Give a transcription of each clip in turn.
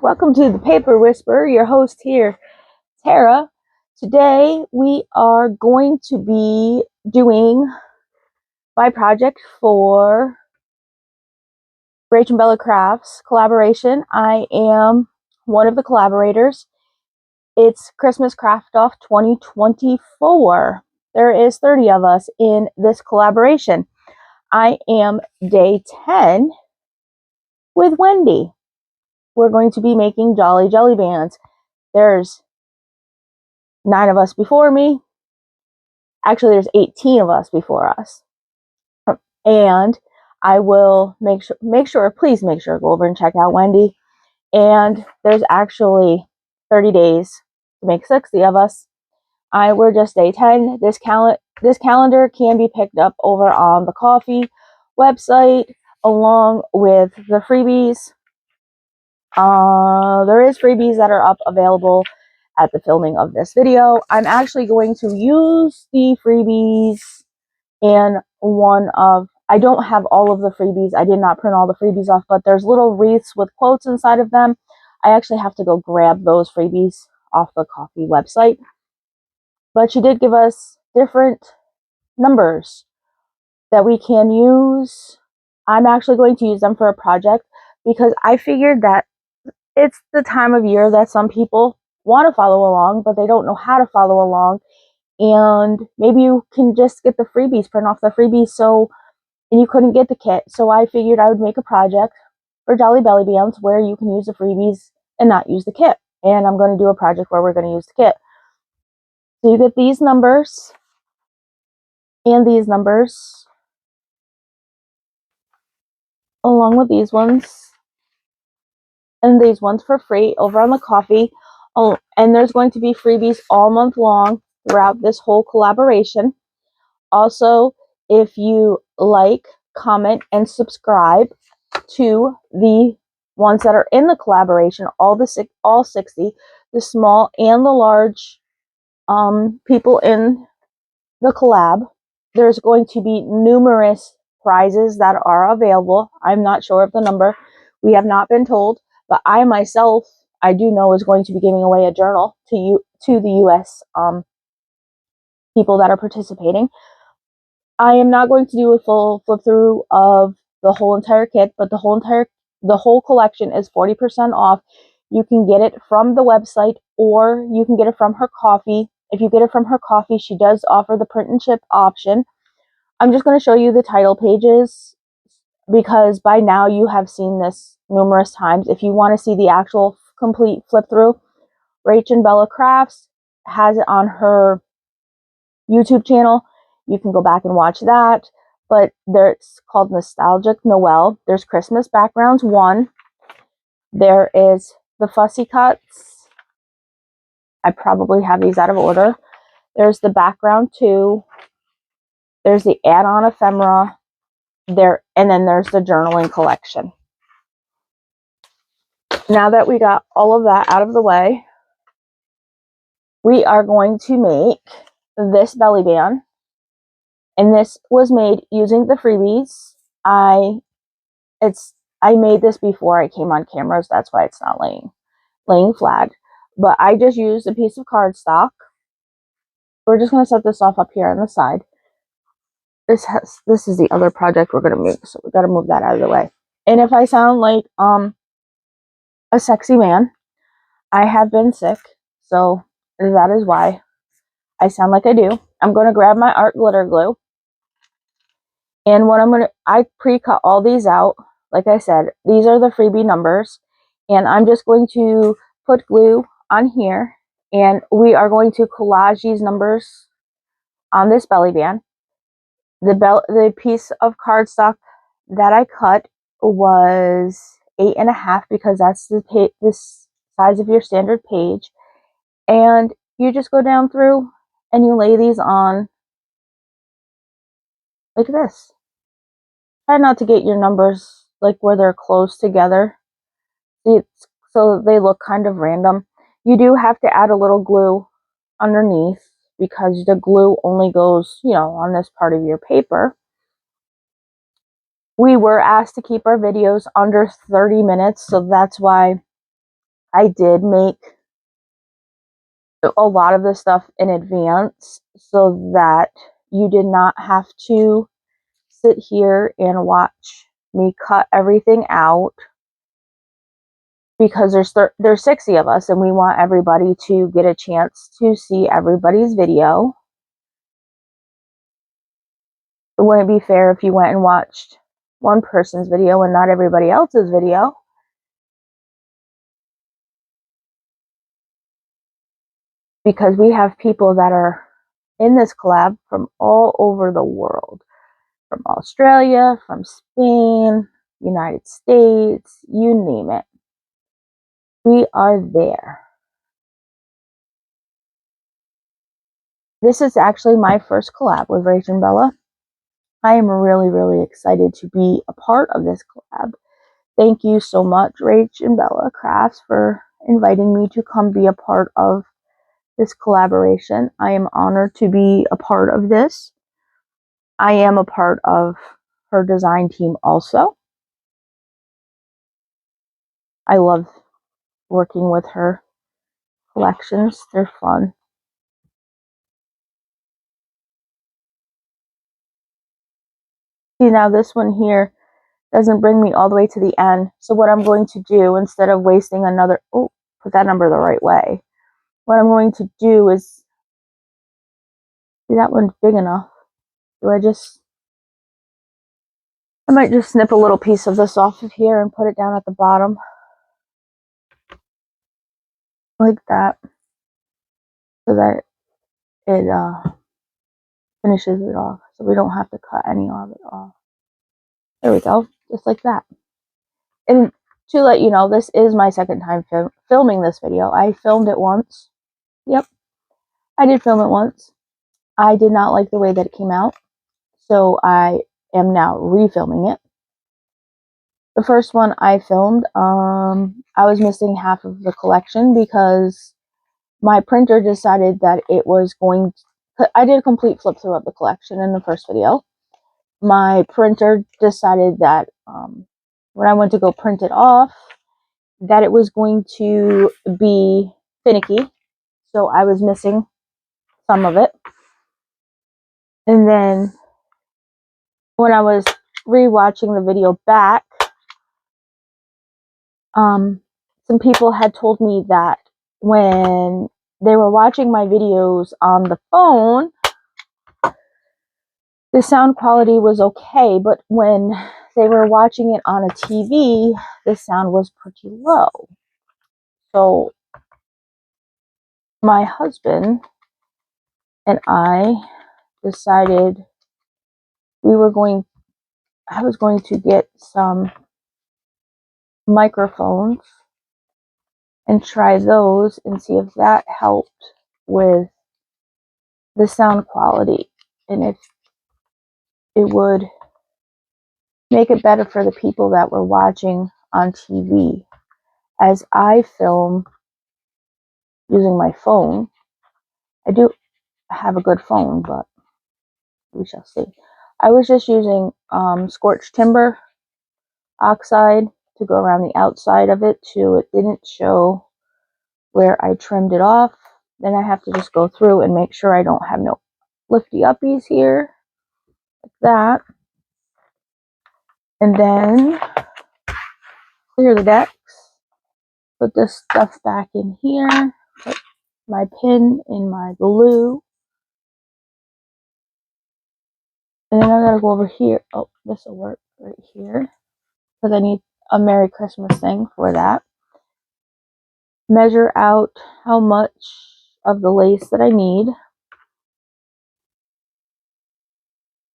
Welcome to the Paper Whisperer, your host here, Tara. Today we are going to be doing my project for Rach and Bella Crafts collaboration. I am one of the collaborators. It's Christmas Craft Off 2024. There is 30 of us in this collaboration. I am day 10 with Wendy. We're going to be making Jolly Jelly Bands. There's 9 of us before me. Actually, there's 18 of us before us. And I will please make sure, go over and check out Wendy. And there's actually 30 days to make 60 of us. We're just day 10. This calendar can be picked up over on the Ko-fi website along with the freebies. There is freebies that are up available at the filming of this video. I'm actually going to use the freebies in I don't have all of the freebies. I did not print all the freebies off, but there's little wreaths with quotes inside of them. I actually have to go grab those freebies off the Ko-fi website. But she did give us different numbers that we can use. I'm actually going to use them for a project because I figured that it's the time of year that some people want to follow along, but they don't know how to follow along. And maybe you can just get the freebies, print off the freebies, and you couldn't get the kit. So I figured I would make a project for Jolly Bellybands where you can use the freebies and not use the kit. And I'm going to do a project where we're going to use the kit. So you get these numbers and these numbers along with these ones and these ones for free over on the Ko-fi. Oh, and there's going to be freebies all month long throughout this whole collaboration. Also, if you like, comment, and subscribe to the ones that are in the collaboration, all 60, the small and the large people in the collab, there's going to be numerous prizes that are available. I'm not sure of the number. We have not been told, but I myself, I do know, is going to be giving away a journal to the U.S. People that are participating. I am not going to do a full flip through of the whole entire kit, but the whole collection is 40% off. You can get it from the website or you can get it from her Ko-fi. If you get it from her Ko-fi, she does offer the print and ship option. I'm just going to show you the title pages because by now you have seen this numerous times. If you want to see the actual complete flip through, Rach and Bella Crafts has it on her YouTube channel. You can go back and watch that. But it's called Nostalgic Noel. There's Christmas Backgrounds 1. There is the Fussy Cuts. I probably have these out of order. There's the Background 2. There's the Add-on Ephemera. And then there's the Journaling Collection. Now that we got all of that out of the way, we are going to make this belly band. And this was made using the freebies. I made this before I came on cameras. That's why it's not laying flat. But I just used a piece of cardstock. We're just going to set this off up here on the side. This is the other project we're going to make, so we got to move that out of the way. And if I sound like a sexy man, I have been sick, so that is why I sound like I do. I'm going to grab my art glitter glue. And I pre-cut all these out. Like I said, these are the freebie numbers. And I'm just going to put glue on here. And we are going to collage these numbers on this belly band. The piece of cardstock that I cut was 8.5 because that's the size of your standard page. And you just go down through and you lay these on like this. Try not to get your numbers like where they're close together, so they look kind of random. You do have to add a little glue underneath because the glue only goes, on this part of your paper. We were asked to keep our videos under 30 minutes, so that's why I did make a lot of this stuff in advance so that you did not have to sit here and watch me cut everything out, because there's 60 of us and we want everybody to get a chance to see everybody's video. It wouldn't be fair if you went and watched one person's video and not everybody else's video. Because we have people that are in this collab from all over the world. From Australia, from Spain, United States, you name it. We are there. This is actually my first collab with Rach and Bella. I am really, really excited to be a part of this collab. Thank you so much, Rach and Bella Crafts, for inviting me to come be a part of this collaboration. I am honored to be a part of this. I am a part of her design team also. I love working with her collections. They're fun. See, now this one here doesn't bring me all the way to the end. So what I'm going to do, instead of wasting another, put that number the right way. What I'm going to do is, see, that one's big enough. I might just snip a little piece of this off of here and put it down at the bottom. Like that. So that it finishes it off. So we don't have to cut any of it off. There we go. Just like that. And to let you know, this is my second time filming this video. I filmed it once. Yep. I did film it once. I did not like the way that it came out. So I am now refilming it. The first one I filmed, I was missing half of the collection because my printer decided that it was going to, I did a complete flip through of the collection in the first video. My printer decided that when I went to go print it off, that it was going to be finicky. So I was missing some of it. And then when I was rewatching the video back, some people had told me that when they were watching my videos on the phone, the sound quality was okay, but when they were watching it on a TV, the sound was pretty low. So my husband and I decided I was going to get some microphones and try those and see if that helped with the sound quality and if it would make it better for the people that were watching on TV. As I film using my phone, I do have a good phone, but we shall see. I was just using scorched timber oxide to go around the outside of it so it didn't show where I trimmed it off. Then I have to just go through and make sure I don't have no lifty uppies here, like that. And then clear the decks, put this stuff back in here, put my pin in my glue. And then I gotta go over here. Oh, this will work right here because I need a Merry Christmas thing for that. Measure out how much of the lace that I need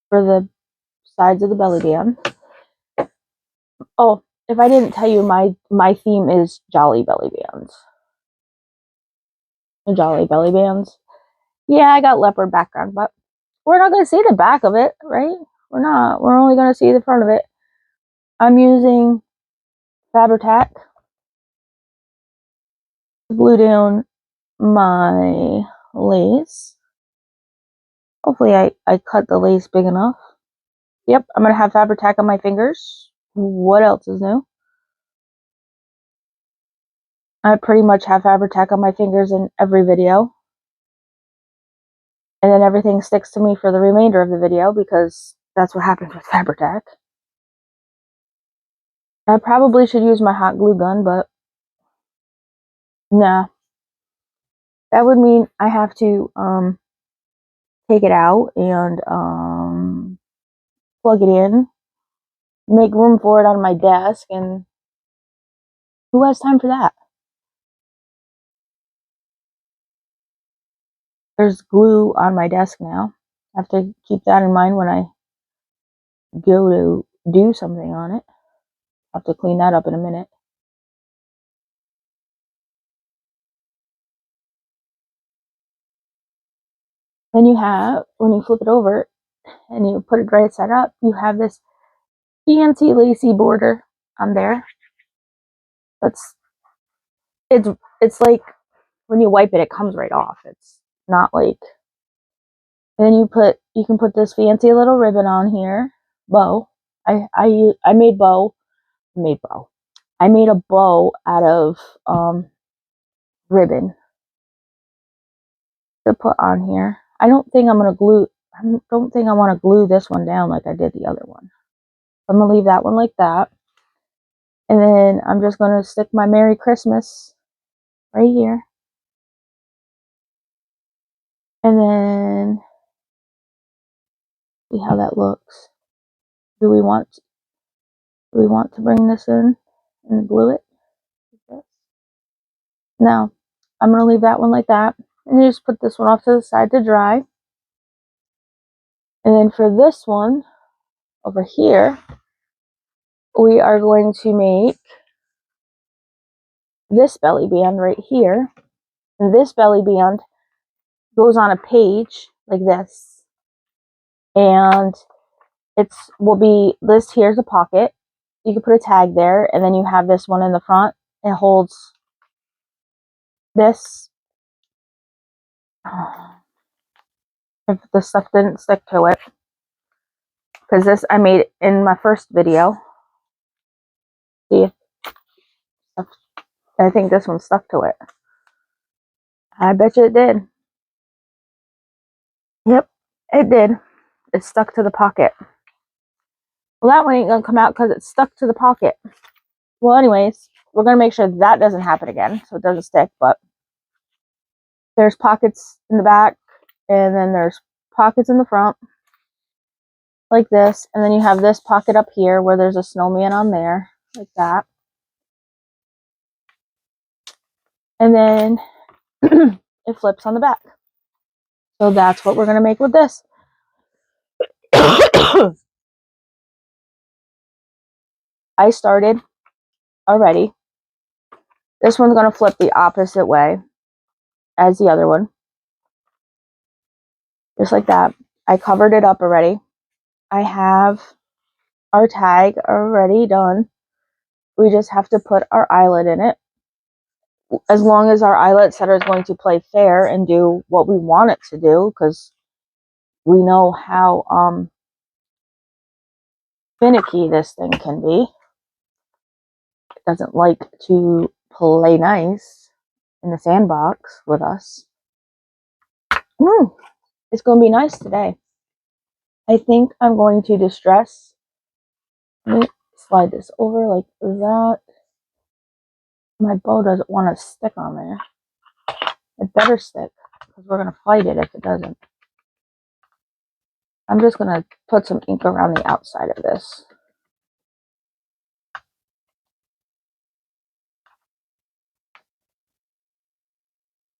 for the sides of the belly band. Oh, if I didn't tell you, my theme is Jolly Belly Bands. Jolly Belly Bands. Yeah, I got leopard background, but we're not going to see the back of it, right? We're not. We're only going to see the front of it. I'm using Fabri-Tac to glue down my lace. Hopefully I cut the lace big enough. Yep, I'm going to have Fabri-Tac on my fingers. What else is new? I pretty much have Fabri-Tac on my fingers in every video. And then everything sticks to me for the remainder of the video because that's what happens with Fabri-Tac. I probably should use my hot glue gun, but nah. That would mean I have to take it out and plug it in, make room for it on my desk, and who has time for that? There's glue on my desk now. I have to keep that in mind when I go to do something on it. I'll have to clean that up in a minute. Then you have, when you flip it over and you put it right side up, you have this fancy lacy border on there. It's like when you wipe it, it comes right off. It's not like. And then you can put this fancy little ribbon on here, bow. I made bow. I made a bow out of ribbon to put on here. I don't think I want to glue this one down like I did the other one. I'm gonna leave that one like that. And then I'm just gonna stick my Merry Christmas right here. And then see how that looks. Do we want to bring this in and glue it? Now, I'm going to leave that one like that. And you just put this one off to the side to dry. And then for this one, over here, we are going to make this belly band right here. And this belly band goes on a page like this. And this here's a pocket. You can put a tag there. And then you have this one in the front. It holds this. If the stuff didn't stick to it. Because this I made in my first video. See if I think this one stuck to it. I bet you it did. Yep, it did. It stuck to the pocket. Well, that one ain't gonna come out because it's stuck to the pocket. Well, anyways, we're gonna make sure that doesn't happen again, so it doesn't stick. But there's pockets in the back, and then there's pockets in the front, like this. And then you have this pocket up here where there's a snowman on there, like that. And then it flips on the back. So that's what we're gonna make with this. I started already. This one's going to flip the opposite way as the other one. Just like that. I covered it up already. I have our tag already done. We just have to put our eyelet in it. As long as our eyelet setter is going to play fair and do what we want it to do, because we know how finicky this thing can be. It doesn't like to play nice in the sandbox with us. It's going to be nice today. I think I'm going to distress. Let me slide this over like that. My bow doesn't want to stick on there. It better stick, because we're going to fight it if it doesn't. I'm just going to put some ink around the outside of this.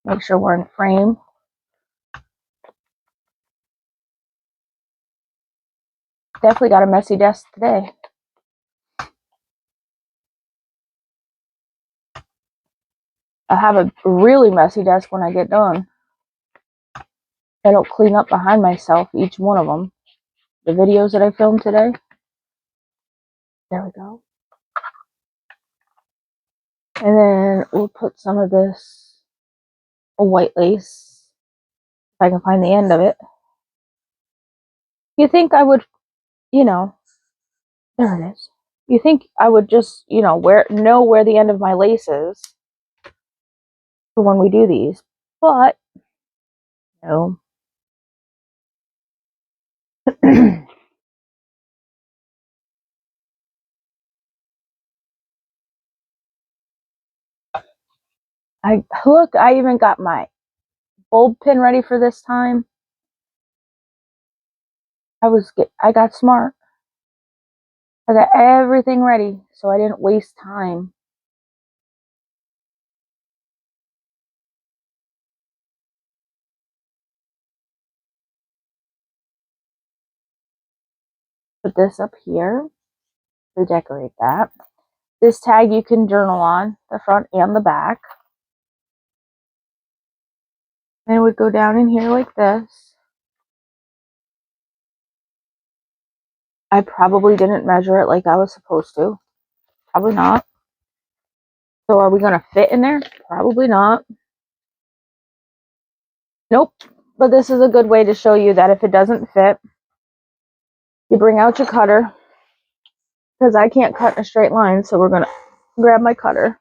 Make sure we're in frame. Definitely got a messy desk today. I have a really messy desk when I get done. I don't clean up behind myself, each one of them. The videos that I filmed today. There we go. And then we'll put some of this white lace, if I can find the end of it. You think I would, there it is. You think I would just, know where the end of my lace is. for when we do these. But, no. Look, I even got my bulb pin ready for this time. I got smart. I got everything ready, so I didn't waste time. Put this up here to decorate that. This tag you can journal on, the front and the back. And it would go down in here like this. I probably didn't measure it like I was supposed to. Probably not. So are we going to fit in there? Probably not. Nope. But this is a good way to show you that if it doesn't fit, you bring out your cutter. Because I can't cut in a straight line, so we're going to grab my cutter.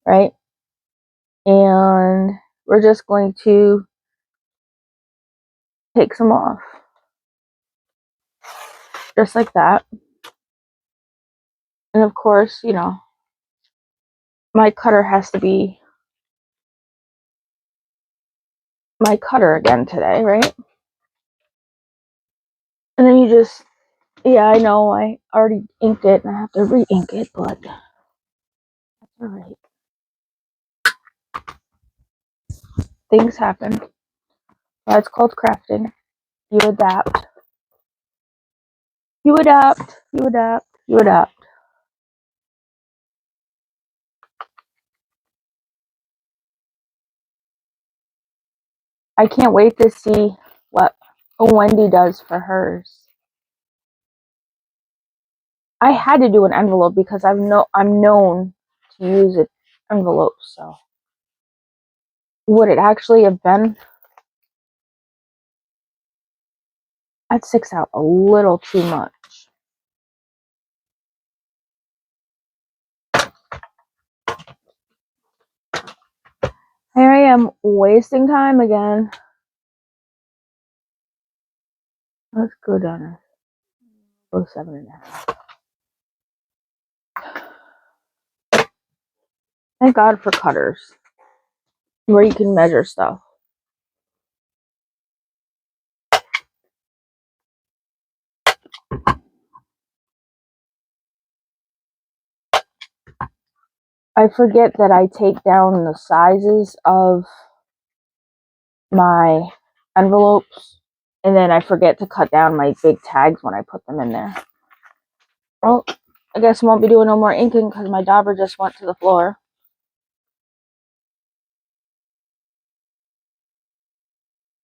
Right? And we're just going to take some off. Just like that. And of course, you know, my cutter has to be my cutter again today, right? And then you just, yeah, I know I already inked it and I have to re-ink it, but that's alright. Things happen. That's called crafting. You adapt. You adapt. You adapt. You adapt. I can't wait to see what Wendy does for hers. I had to do an envelope because I'm known to use it envelopes, so would it actually have been? That sticks out a little too much. Here I am wasting time again. Let's go down. Go 7.5. Thank God for cutters where you can measure stuff. I forget that I take down the sizes of my envelopes, and then I forget to cut down my big tags when I put them in there. Well, I guess I won't be doing no more inking because my dauber just went to the floor.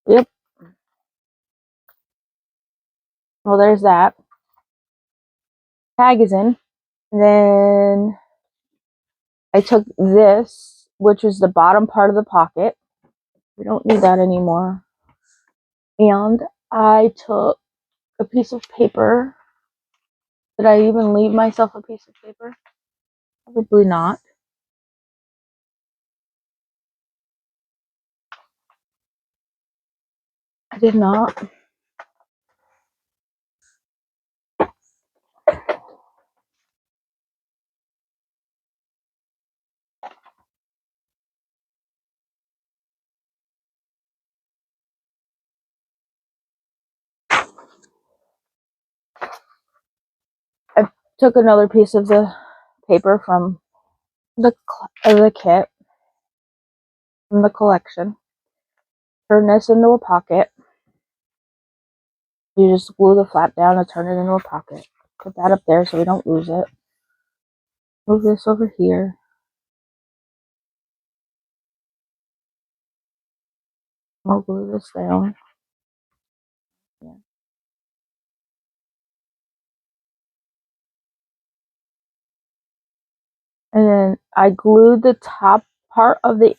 Yep. Well, there's that. Tag is in. And then I took this, which is the bottom part of the pocket. We don't need that anymore. And I took a piece of paper. Did I even leave myself a piece of paper? Probably not. I did not. I took another piece of the paper from the kit, from the collection. Turn this into a pocket. You just glue the flap down and turn it into a pocket. Put that up there so we don't lose it. Move this over here. I'll glue this down. Yeah. And then I glued the top part of the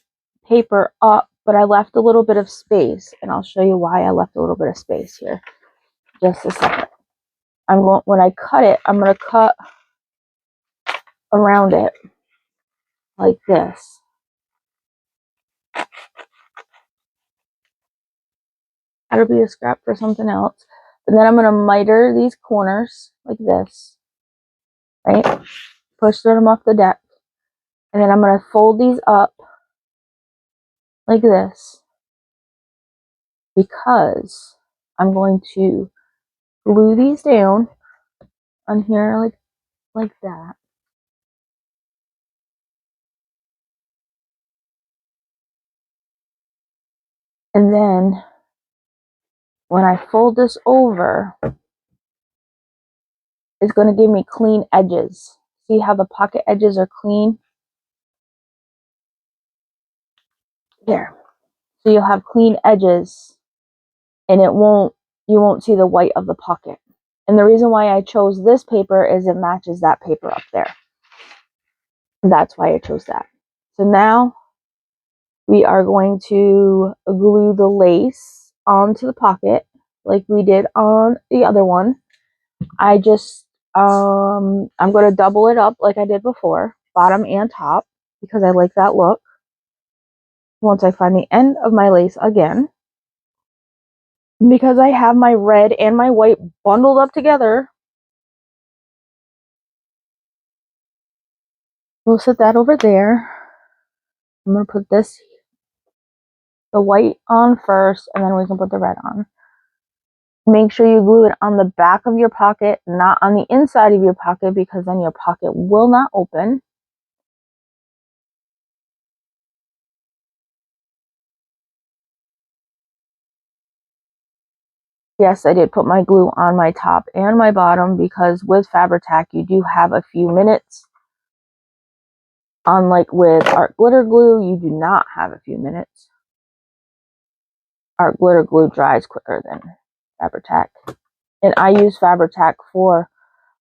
paper up, but I left a little bit of space, and I'll show you why I left a little bit of space here. Just a second. When I cut it, I'm going to cut around it. like this. That'll be a scrap for something else. And then I'm going to miter these corners like this, right? Push them off the deck. And then I'm going to fold these up like this because I'm going to glue these down on here like that. And then when I fold this over, it's going to give me clean edges. See how the pocket edges are clean? There. So you'll have clean edges and you won't see the white of the pocket. And the reason why I chose this paper is it matches that paper up there. That's why I chose that. So now we are going to glue the lace onto the pocket like we did on the other one. I'm going to double it up like I did before, bottom and top, because I like that look. Once I find the end of my lace again, because I have my red and my white bundled up together, we'll set that over there. I'm going to put the white on first, and then we can put the red on. Make sure you glue it on the back of your pocket, not on the inside of your pocket, because then your pocket will not open. Yes, I did put my glue on my top and my bottom because with Fabri-Tac you do have a few minutes. Unlike with art glitter glue, you do not have a few minutes. Art glitter glue dries quicker than Fabri-Tac. And I use Fabri-Tac for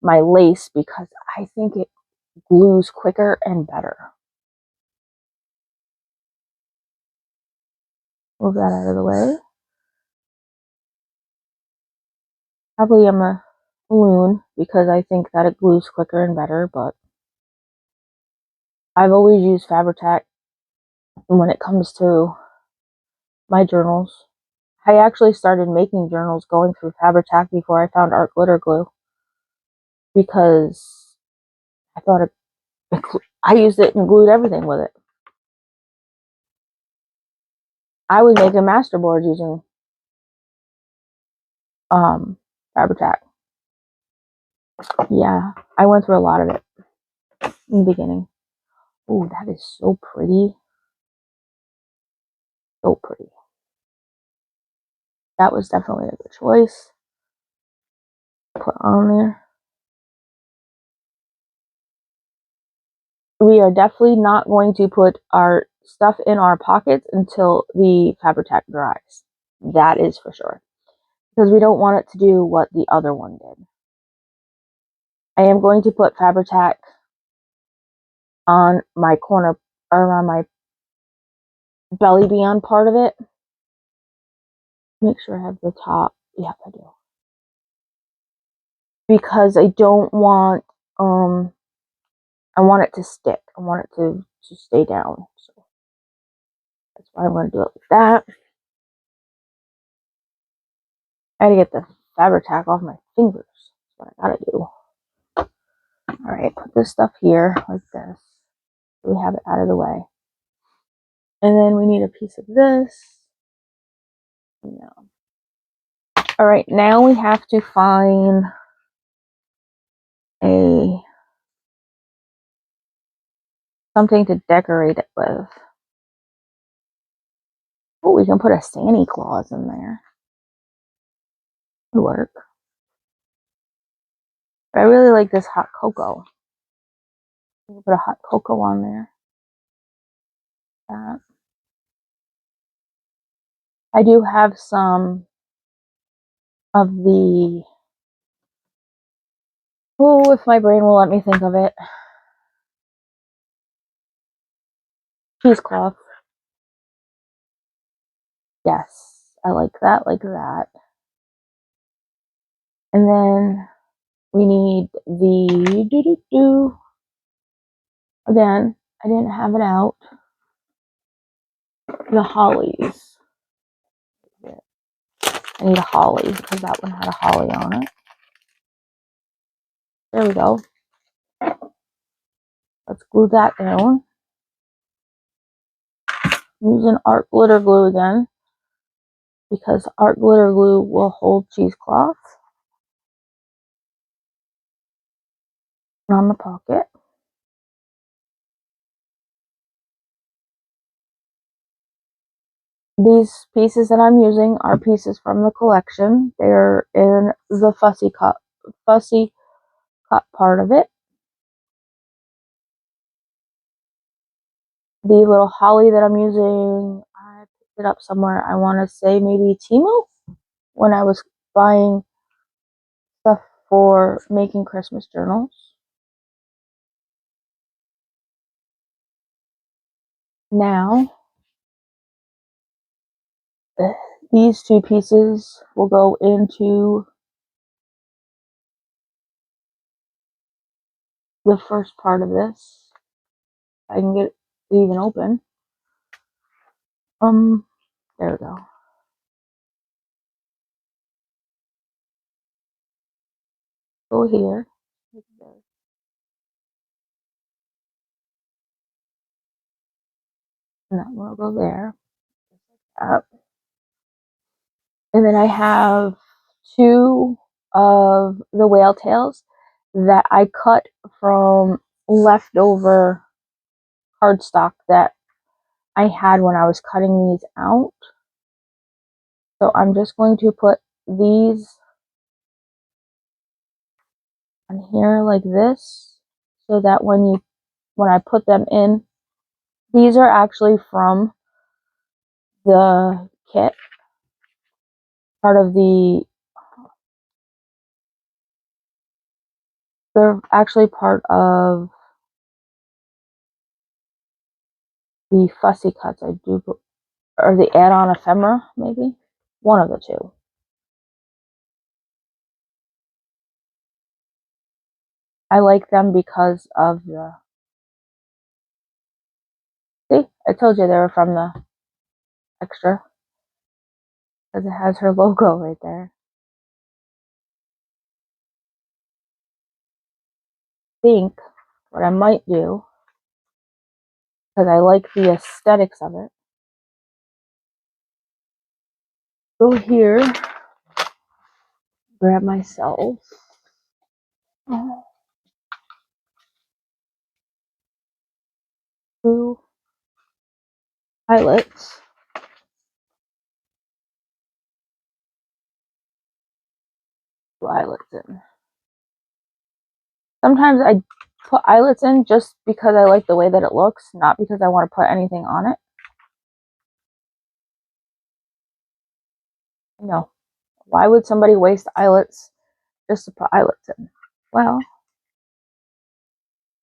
my lace because I think it glues quicker and better. Move that out of the way. Probably I'm a loon because I think that it glues quicker and better, but I've always used Fabri-Tac when it comes to my journals. I actually started making journals going through Fabri-Tac before I found art glitter glue because I thought I used it and glued everything with it. I was making masterboards using Fabri-Tac. Yeah, I went through a lot of it in the beginning. Oh, that is so pretty. So pretty. That was definitely a good choice. Put on there. We are definitely not going to put our stuff in our pockets until the Fabri-Tac dries. That is for sure. Because we don't want it to do what the other one did. I am going to put Fabri-Tac on my corner, or on my belly band part of it. Make sure I have the top. Yeah, I do. Because I don't want, I want it to stick. I want it to stay down. So that's why I'm going to do it like that. I gotta get the Fabri-Tac off my fingers. That's what I gotta do. Alright, put this stuff here like this. So we have it out of the way. And then we need a piece of this. No. Alright, now we have to find something to decorate it with. Oh, we can put a Santa Claus in there. Would work. But I really like this hot cocoa. We can put a hot cocoa on there. That. I do have some of the, oh, if my brain will let me think of it, cheesecloth. Yes, I like that, And then we need the again, I didn't have it out. The hollies. I need a holly because that one had a holly on it. There we go. Let's glue that down. Using art glitter glue again because art glitter glue will hold cheesecloth on the pocket. These pieces that I'm using are pieces from the collection. They're in the fussy cut part of it. The little holly that I'm using, I picked it up somewhere. I want to say maybe Temu when I was buying stuff for making Christmas journals. Now, these two pieces will go into the first part of this. I can get it even open. There we go. Go here. And that one will go there. Up. And then I have two of the whale tails that I cut from leftover cardstock that I had when I was cutting these out. So I'm just going to put these on here like this so that when I put them in, these are actually from the kit, they're actually part of the fussy cuts I do, or the add-on ephemera, maybe? One of the two. I like them because of the... See? I told you they were from the extra. Because it has her logo right there. I think what I might do, because I like the aesthetics of it, go here, grab myself two eyelets. Eyelets in. Sometimes I put eyelets in just because I like the way that it looks, not because I want to put anything on it. No. Why would somebody waste eyelets just to put eyelets in? Well,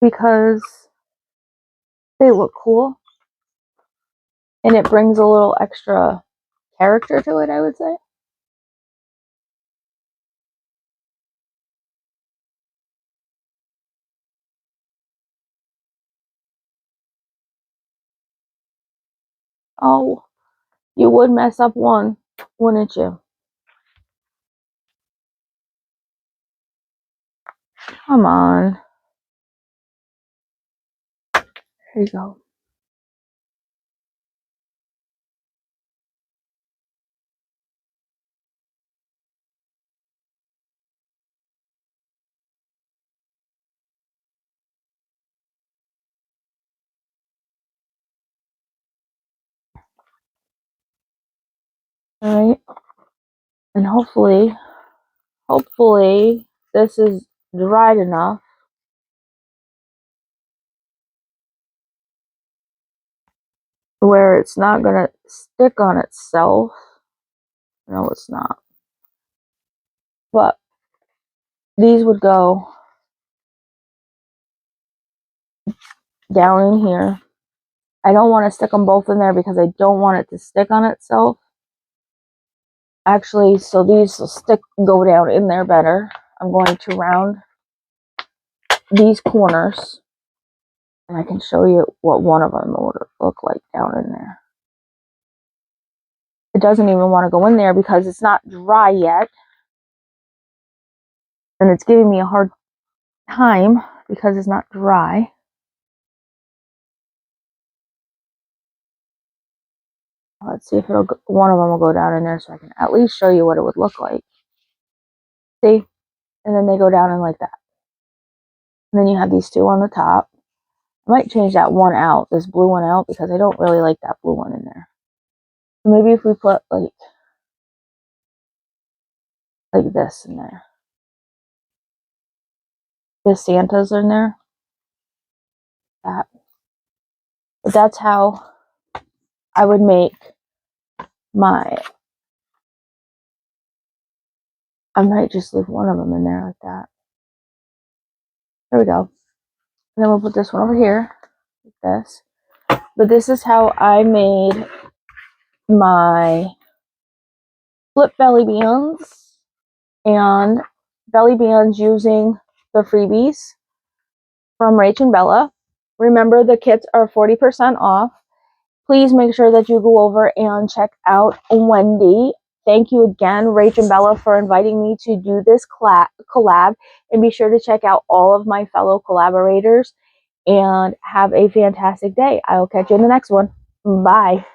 because they look cool and it brings a little extra character to it, I would say. Oh, you would mess up one, wouldn't you? Come on. Here you go. All right. And hopefully this is dried enough where it's not going to stick on itself. No, it's not. But these would go down in here. I don't want to stick them both in there because I don't want it to stick on itself. Actually, so these will go down in there better. I'm going to round these corners And I can show you what one of them would look like down in there. It doesn't even want to go in there because it's not dry yet. And it's giving me a hard time because it's not dry. Let's see if one of them will go down in there so I can at least show you what it would look like. See? And then they go down in like that. And then you have these two on the top. I might change that one out, this blue one out, because I don't really like that blue one in there. So maybe if we put like this in there. The Santas in there. That. But that's how I would make my... I might just leave one of them in there like that. There we go. And then we'll put this one over here, like this. But this is how I made my flip belly bands, and belly bands using the freebies from Rach and Bella. Remember, the kits are 40% off. Please make sure that you go over and check out Wendy. Thank you again, Rach and Bella, for inviting me to do this collab. And be sure to check out all of my fellow collaborators. And have a fantastic day. I will catch you in the next one. Bye.